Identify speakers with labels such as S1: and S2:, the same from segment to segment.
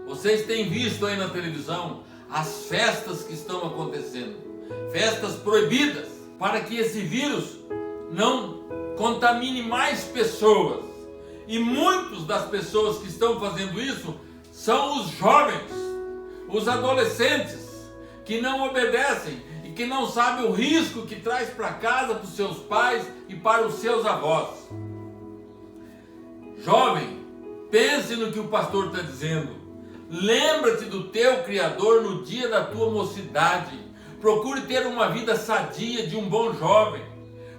S1: Vocês têm visto aí na televisão as festas que estão acontecendo, festas proibidas, para que esse vírus não contamine mais pessoas. E muitas das pessoas que estão fazendo isso são os jovens, os adolescentes, que não obedecem e que não sabem o risco que traz para casa, para os seus pais e para os seus avós. Jovem, pense no que o pastor está dizendo. Lembra-te do teu Criador no dia da tua mocidade. Procure ter uma vida sadia de um bom jovem,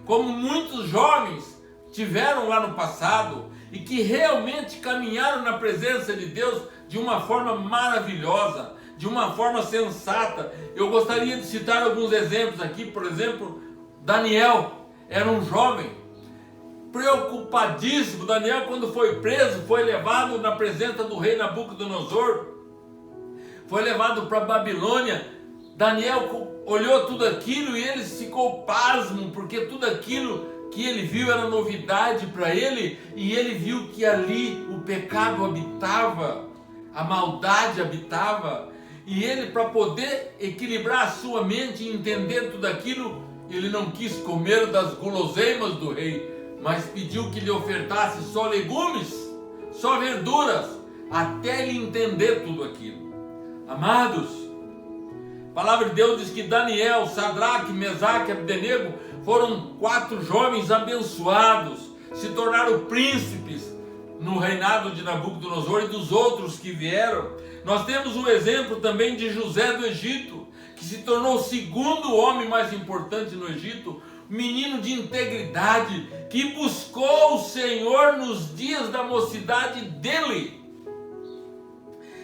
S1: como muitos jovens tiveram lá no passado e que realmente caminharam na presença de Deus de uma forma maravilhosa, de uma forma sensata. Eu gostaria de citar alguns exemplos aqui. Por exemplo, Daniel era um jovem preocupadíssimo. Daniel, quando foi preso, foi levado na presença do rei Nabucodonosor, foi levado para a Babilônia. Daniel olhou tudo aquilo e ele ficou pasmo, porque tudo aquilo que ele viu era novidade para ele, e ele viu que ali o pecado habitava, a maldade habitava, e ele, para poder equilibrar a sua mente e entender tudo aquilo, ele não quis comer das guloseimas do rei, mas pediu que lhe ofertasse só legumes, só verduras, até ele entender tudo aquilo. Amados, a palavra de Deus diz que Daniel, Sadraque, Mesaque e Abdenego foram 4 jovens abençoados, se tornaram príncipes no reinado de Nabucodonosor e dos outros que vieram. Nós temos o exemplo também de José do Egito, que se tornou o segundo homem mais importante no Egito, menino de integridade, que buscou o Senhor nos dias da mocidade dele.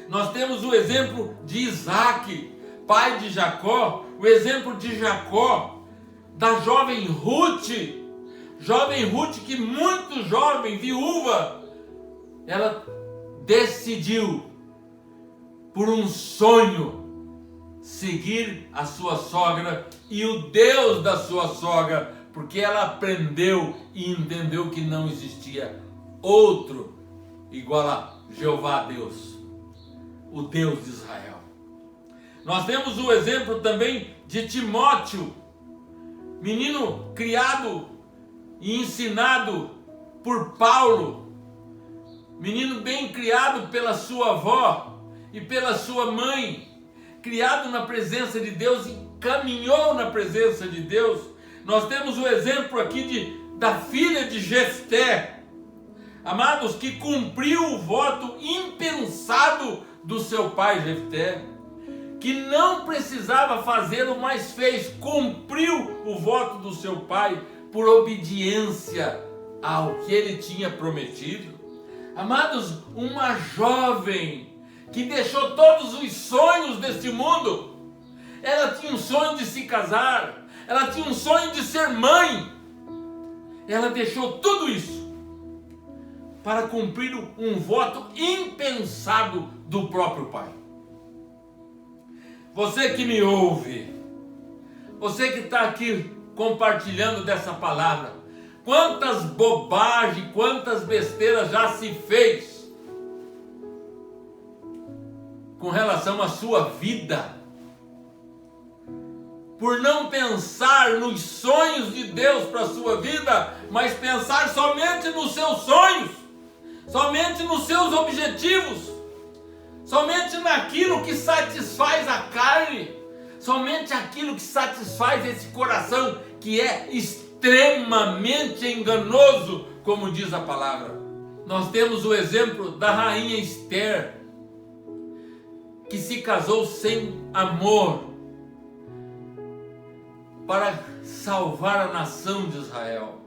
S1: Nós temos o exemplo de Isaac, pai de Jacó, o exemplo de Jacó, da jovem Ruth que muito jovem, viúva, ela decidiu, por um sonho, seguir a sua sogra e o Deus da sua sogra, porque ela aprendeu e entendeu que não existia outro igual a Jeová Deus, o Deus de Israel. Nós temos o exemplo também de Timóteo, menino criado e ensinado por Paulo, menino bem criado pela sua avó e pela sua mãe, criado na presença de Deus e caminhou na presença de Deus. Nós temos o exemplo aqui da filha de Jefté, amados, que cumpriu o voto impensado do seu pai Jefté, que não precisava fazer o mais fez, cumpriu o voto do seu pai por obediência ao que ele tinha prometido. Amados, uma jovem que deixou todos os sonhos deste mundo. Ela tinha um sonho de se casar, ela tinha um sonho de ser mãe. Ela deixou tudo isso para cumprir um voto impensado do próprio pai. Você que me ouve, você que está aqui compartilhando dessa palavra, quantas bobagens, quantas besteiras já se fez com relação à sua vida, por não pensar nos sonhos de Deus para a sua vida, mas pensar somente nos seus sonhos, somente nos seus objetivos, somente naquilo que satisfaz a carne, somente aquilo que satisfaz esse coração que é extremamente enganoso, como diz a palavra. Nós temos o exemplo da rainha Esther, que se casou sem amor para salvar a nação de Israel.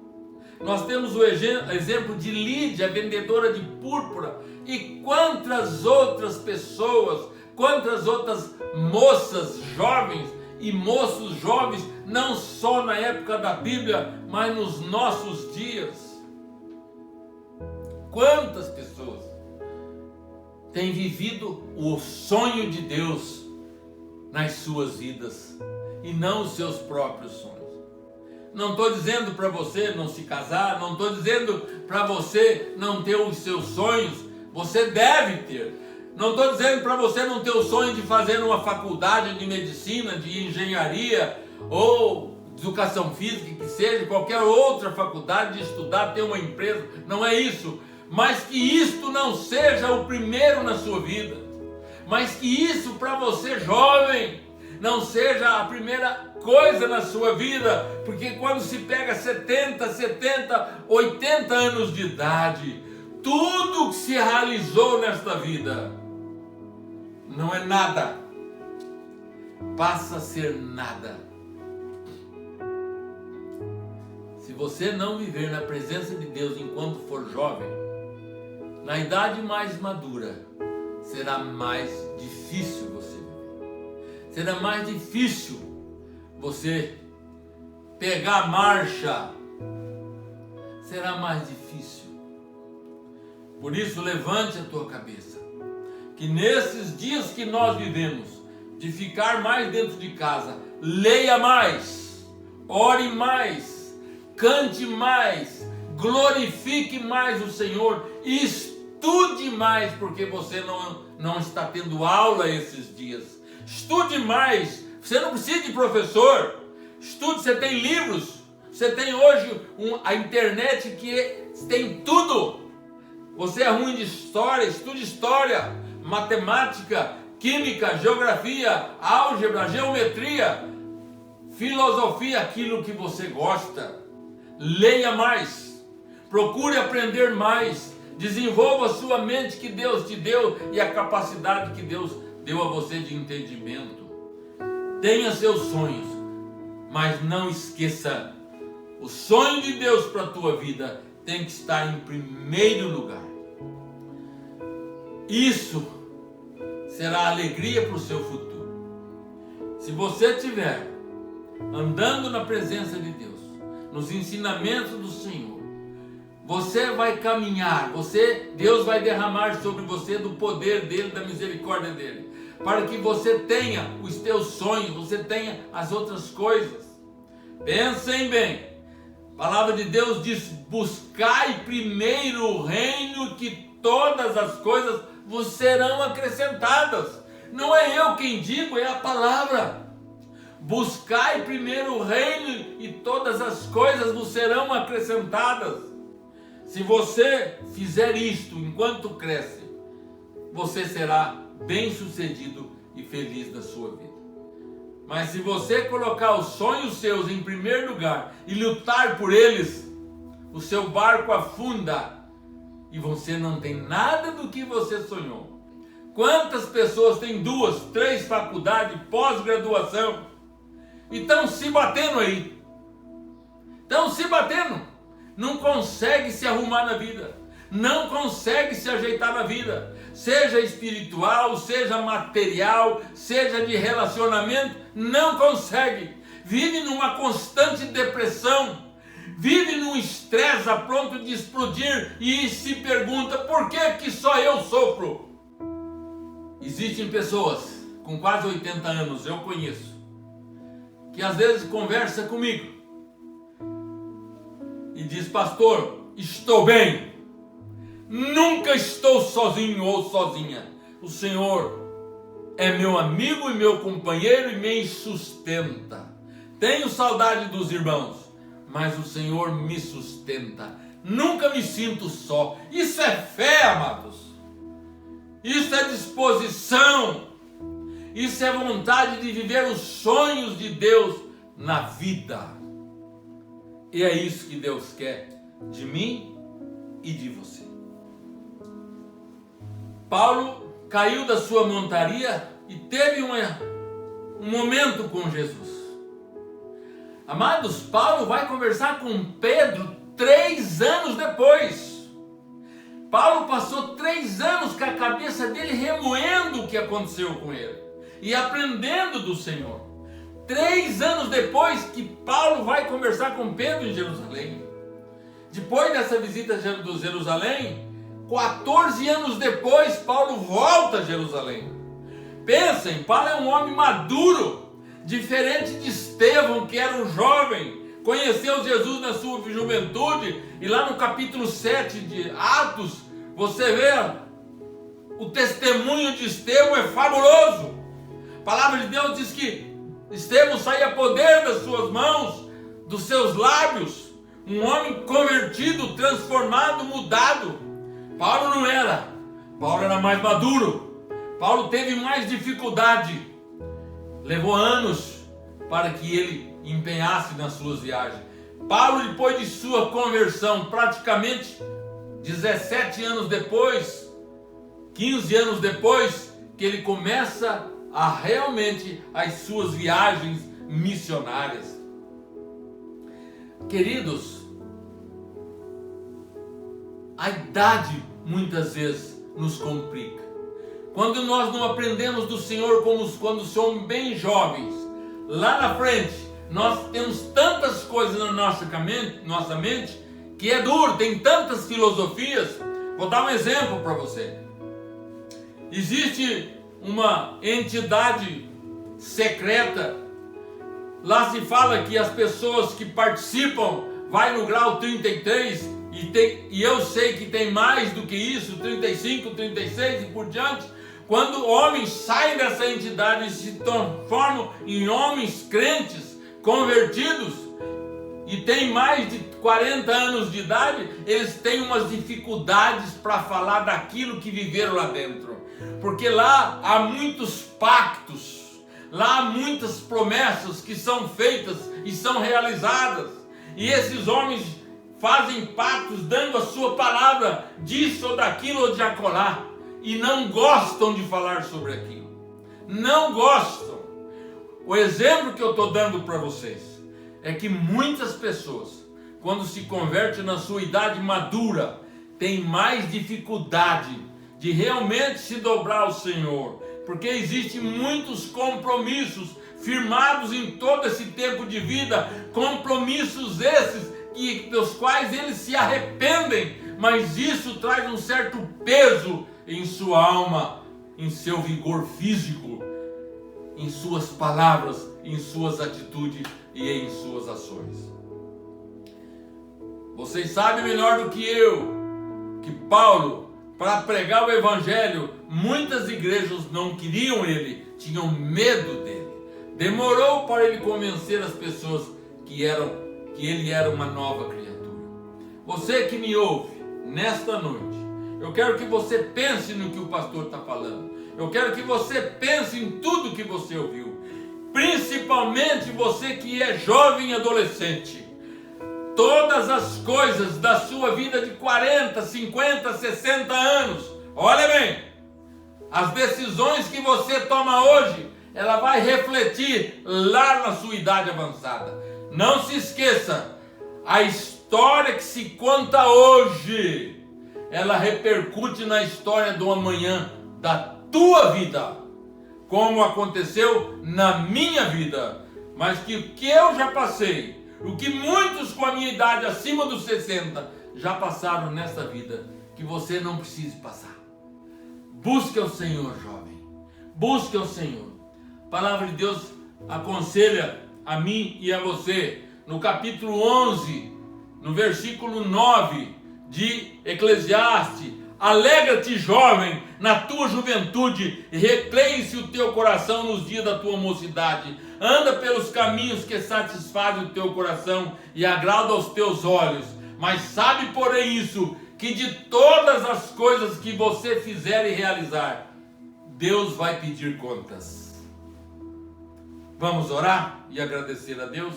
S1: Nós temos o exemplo de Lídia, vendedora de púrpura, e quantas outras pessoas, quantas outras moças jovens e moços jovens, não só na época da Bíblia, mas nos nossos dias. Quantas pessoas têm vivido o sonho de Deus nas suas vidas e não os seus próprios sonhos. Não estou dizendo para você não se casar, não estou dizendo para você não ter os seus sonhos. Você deve ter. Não estou dizendo para você não ter o sonho de fazer uma faculdade de medicina, de engenharia ou de educação física, que seja, qualquer outra faculdade, de estudar, ter uma empresa. Não é isso. Mas que isto não seja o primeiro na sua vida. Mas que isso para você, jovem, não seja a primeira coisa na sua vida. Porque quando se pega 70, 80 anos de idade, tudo que se realizou nesta vida não é nada, passa a ser nada. Se você não viver na presença de Deus enquanto for jovem, na idade mais madura, será mais difícil você viver. Será mais difícil você pegar a marcha. Será mais difícil. Por isso, levante a tua cabeça. Que nesses dias que nós vivemos, de ficar mais dentro de casa, leia mais, ore mais, cante mais, glorifique mais o Senhor e estude mais, porque você não está tendo aula esses dias. Estude mais, você não precisa de professor, estude, você tem livros, você tem hoje a internet que tem tudo. Você é ruim de história, estude história, matemática, química, geografia, álgebra, geometria, filosofia, aquilo que você gosta. Leia mais, procure aprender mais, desenvolva a sua mente que Deus te deu e a capacidade que Deus deu a você de entendimento. Tenha seus sonhos, mas não esqueça, o sonho de Deus para a tua vida tem que estar em primeiro lugar. Isso será alegria para o seu futuro. Se você estiver andando na presença de Deus, nos ensinamentos do Senhor, você vai caminhar, Deus vai derramar sobre você do poder dele, da misericórdia dele, para que você tenha os teus sonhos, você tenha as outras coisas. Pensem bem, a palavra de Deus diz: buscai primeiro o reino, que todas as coisas vos serão acrescentadas. Não é eu quem digo, é a palavra. Buscai primeiro o reino e todas as coisas vos serão acrescentadas. Se você fizer isto enquanto cresce, você será bem-sucedido e feliz na sua vida. Mas se você colocar os sonhos seus em primeiro lugar e lutar por eles, o seu barco afunda e você não tem nada do que você sonhou. Quantas pessoas têm 2, 3 faculdades, pós-graduação e estão se batendo aí? Estão se batendo. Não consegue se arrumar na vida. Não consegue se ajeitar na vida. Seja espiritual, seja material, seja de relacionamento, não consegue. Vive numa constante depressão. Vive num estresse a ponto de explodir e se pergunta: por que só eu sofro? Existem pessoas com quase 80 anos, eu conheço, que às vezes conversa comigo e diz: pastor, estou bem, nunca estou sozinho ou sozinha, o Senhor é meu amigo e meu companheiro e me sustenta. Tenho saudade dos irmãos, mas o Senhor me sustenta. Nunca me sinto só. Isso é fé, amados. Isso é disposição. Isso é vontade de viver os sonhos de Deus na vida. E é isso que Deus quer de mim e de você. Paulo caiu da sua montaria e teve um momento com Jesus. Amados, Paulo vai conversar com Pedro 3 anos depois. Paulo passou 3 anos com a cabeça dele remoendo o que aconteceu com ele e aprendendo do Senhor. 3 anos depois que Paulo vai conversar com Pedro em Jerusalém. Depois dessa visita a Jerusalém, 14 anos depois, Paulo volta a Jerusalém. Pensem, Paulo é um homem maduro, diferente de Estevão, que era um jovem, conheceu Jesus na sua juventude, e lá no capítulo 7 de Atos, você vê o testemunho de Estevão é fabuloso. A palavra de Deus diz que Estevão saía poder das suas mãos, dos seus lábios, um homem convertido, transformado, mudado. Paulo não era. Paulo era mais maduro. Paulo teve mais dificuldade. Levou anos para que ele empenhasse nas suas viagens. Paulo, depois de sua conversão, praticamente 17 anos depois, 15 anos depois, que ele começa a realmente as suas viagens missionárias. Queridos, a idade muitas vezes nos complica. Quando nós não aprendemos do Senhor quando somos bem jovens, lá na frente nós temos tantas coisas na nossa mente que é duro, tem tantas filosofias. Vou dar um exemplo para você. Existe uma entidade secreta. Lá se fala que as pessoas que participam vai no grau 33 e eu sei que tem mais do que isso, 35, 36 e por diante. Quando homens saem dessa entidade e se transformam em homens crentes, convertidos, e têm mais de 40 anos de idade, eles têm umas dificuldades para falar daquilo que viveram lá dentro. Porque lá há muitos pactos, lá há muitas promessas que são feitas e são realizadas. E esses homens fazem pactos dando a sua palavra disso ou daquilo ou de acolá. E não gostam de falar sobre aquilo. Não gostam. O exemplo que eu estou dando para vocês é que muitas pessoas, quando se convertem na sua idade madura, têm mais dificuldade de realmente se dobrar ao Senhor, porque existem muitos compromissos firmados em todo esse tempo de vida, compromissos esses dos quais eles se arrependem, mas isso traz um certo peso em sua alma, em seu vigor físico, em suas palavras, em suas atitudes e em suas ações. Vocês sabem melhor do que eu que Paulo, para pregar o evangelho, muitas igrejas não queriam ele, tinham medo dele. Demorou para ele convencer as pessoas que ele era uma nova criatura. Você que me ouve nesta noite, eu quero que você pense no que o pastor está falando. Eu quero que você pense em tudo que você ouviu. Principalmente você que é jovem e adolescente. Todas as coisas da sua vida de 40, 50, 60 anos. Olha bem. As decisões que você toma hoje, ela vai refletir lá na sua idade avançada. Não se esqueça. A história que se conta hoje, ela repercute na história do amanhã da tua vida, como aconteceu na minha vida, mas que o que eu já passei, o que muitos com a minha idade acima dos 60 já passaram nessa vida, que você não precise passar. Busque o Senhor, jovem, busque o Senhor. A palavra de Deus aconselha a mim e a você, no capítulo 11, no versículo 9, de Eclesiastes: alegra-te, jovem, na tua juventude, e recreie-se o teu coração nos dias da tua mocidade. Anda pelos caminhos que satisfazem o teu coração e agrada aos teus olhos. Mas sabe, porém, isso, que de todas as coisas que você fizer e realizar, Deus vai pedir contas. Vamos orar e agradecer a Deus?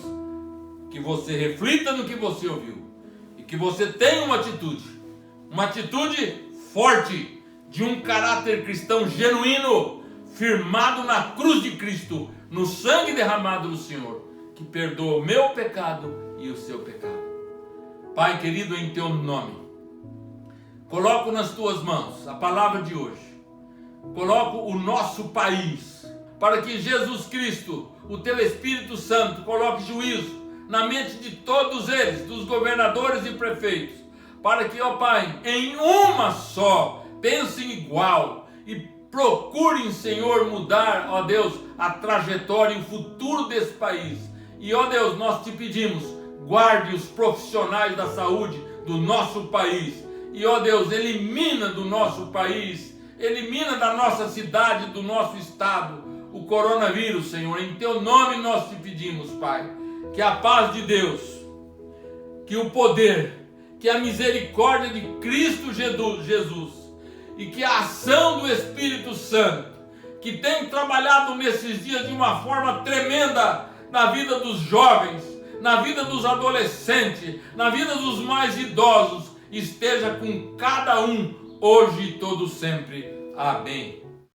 S1: Que você reflita no que você ouviu. Que você tenha uma atitude forte, de um caráter cristão genuíno, firmado na cruz de Cristo, no sangue derramado do Senhor, que perdoa o meu pecado e o seu pecado. Pai querido, em teu nome, coloco nas tuas mãos a palavra de hoje, coloco o nosso país, para que Jesus Cristo, o teu Espírito Santo, coloque juízo na mente de todos eles, dos governadores e prefeitos, para que, ó Pai, em uma só, pensem igual e procurem, Senhor, mudar, ó Deus, a trajetória e o futuro desse país. E, ó Deus, nós te pedimos, guarde os profissionais da saúde do nosso país. E, ó Deus, elimina do nosso país Elimina da nossa cidade, do nosso estado, o coronavírus, Senhor. Em Teu nome nós te pedimos, Pai, que a paz de Deus, que o poder, que a misericórdia de Cristo Jesus e que a ação do Espírito Santo, que tem trabalhado nesses dias de uma forma tremenda na vida dos jovens, na vida dos adolescentes, na vida dos mais idosos, esteja com cada um, hoje e todo sempre. Amém.